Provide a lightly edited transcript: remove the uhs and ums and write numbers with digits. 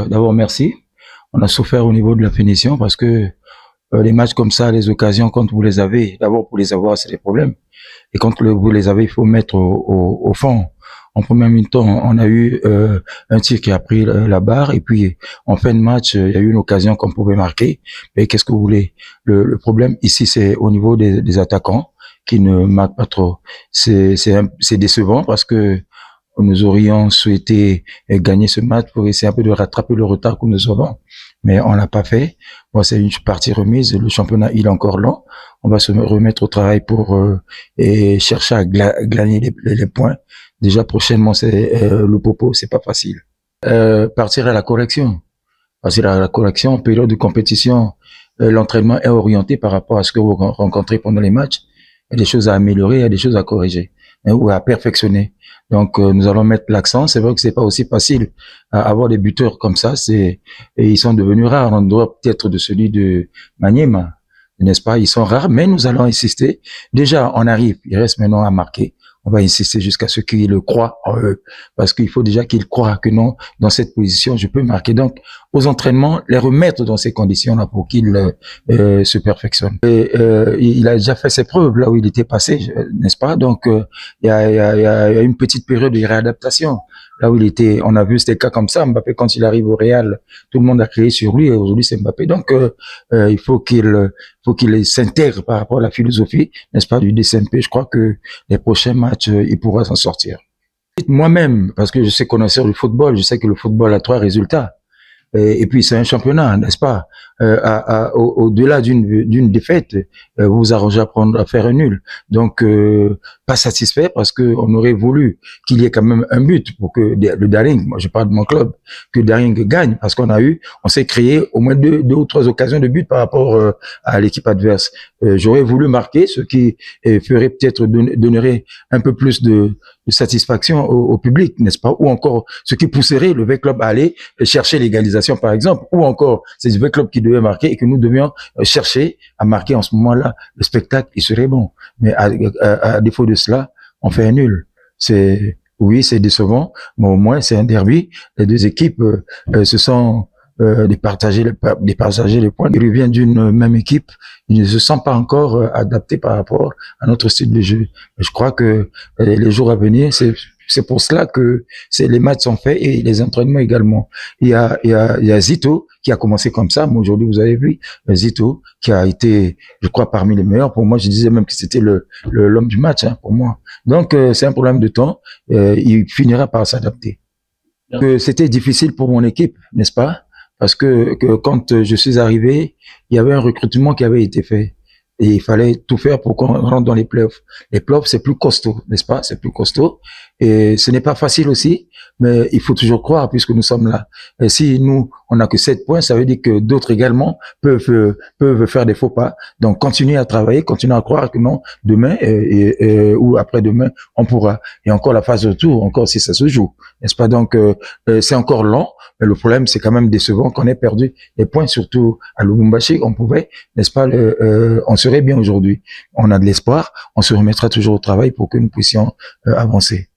d'abord merci. On a souffert au niveau de la finition parce que les matchs comme ça, les occasions, quand vous les avez, d'abord pour les avoir, c'est des problèmes. Et quand vous les avez, il faut mettre au fond. En première mi-temps, on a eu un tir qui a pris la barre et puis en fin de match, il y a eu une occasion qu'on pouvait marquer. Mais qu'est-ce que vous voulez? Le problème ici, c'est au niveau des attaquants qui ne marquent pas trop. C'est décevant parce que nous aurions souhaité gagner ce match pour essayer un peu de rattraper le retard que nous avons, mais on l'a pas fait. Bon, c'est une partie remise. Le championnat, il est encore long. On va se remettre au travail pour et chercher à gagner les points. Déjà prochainement, c'est le Popo, c'est pas facile. Partir à la correction. Partir à la correction, en période de compétition, l'entraînement est orienté par rapport à ce que vous rencontrez pendant les matchs. Il y a des choses à améliorer, il y a des choses à corriger ou à perfectionner. Donc nous allons mettre l'accent. C'est vrai que c'est pas aussi facile à avoir des buteurs comme ça. Et ils sont devenus rares. On doit peut-être de celui de Maniema, n'est-ce pas? Ils sont rares, mais nous allons insister. Déjà, on arrive. Il reste maintenant à marquer. On va insister jusqu'à ce qu'ils le croient en eux, parce qu'il faut déjà qu'ils croient que non, dans cette position, je peux marquer. Donc, aux entraînements, les remettre dans ces conditions-là pour qu'ils se perfectionnent. Et, il a déjà fait ses preuves là où il était passé, n'est-ce pas? Donc, il y a une petite période de réadaptation. Là où il était, on a vu c'était cas comme ça. Mbappé, quand il arrive au Real, tout le monde a crié sur lui et aujourd'hui c'est Mbappé. Donc, il faut qu'il s'intègre par rapport à la philosophie, n'est-ce pas, du DCMP. Je crois que les prochains matchs, il pourra s'en sortir. Moi-même, parce que je sais connaisseur du football, je sais que le football a 3 résultats. Et puis c'est un championnat, n'est-ce pas? Au-delà d'une défaite, vous vous arrangez à faire un nul. Donc pas satisfait parce que on aurait voulu qu'il y ait quand même un but pour que le Daring, moi je parle de mon club, que Daring gagne parce on s'est créé au moins deux ou trois occasions de but par rapport à l'équipe adverse. J'aurais voulu marquer, ce qui ferait peut-être donnerait un peu plus de satisfaction au public, n'est-ce pas? Ou encore ce qui pousserait le V-Club à aller chercher l'égalisation, par exemple, ou encore c'est le V-Club qui devait marquer et que nous devions chercher à marquer en ce moment-là. Le spectacle, il serait bon. Mais à défaut de cela, on fait un nul. Oui, c'est décevant, mais au moins c'est un derby. Les deux équipes se sont départager les points. Ils reviennent d'une même équipe. Ils ne se sentent pas encore adaptés par rapport à notre style de jeu. Je crois que les jours à venir, c'est pour cela que les matchs sont faits et les entraînements également. Il y a Zito qui a commencé comme ça. Moi, aujourd'hui, vous avez vu Zito qui a été, je crois, parmi les meilleurs. Pour moi, je disais même que c'était l'homme du match, hein, pour moi. Donc, c'est un problème de temps. Il finira par s'adapter. C'était difficile pour mon équipe, n'est-ce pas? Parce que quand je suis arrivé, il y avait un recrutement qui avait été fait. Et il fallait tout faire pour qu'on rentre dans les playoffs. Les playoffs, c'est plus costaud, n'est-ce pas? C'est plus costaud. Et ce n'est pas facile aussi, mais il faut toujours croire puisque nous sommes là. Et si nous, on n'a que 7 points, ça veut dire que d'autres également peuvent faire des faux pas. Donc, continuez à travailler, continuez à croire que non, demain ou après-demain, on pourra. Et encore la phase de retour, encore si ça se joue, n'est-ce pas? Donc, c'est encore long, mais le problème, c'est quand même décevant qu'on ait perdu les points, surtout à Lubumbashi. On pouvait, n'est-ce pas, on serait bien aujourd'hui. On a de l'espoir, on se remettra toujours au travail pour que nous puissions avancer.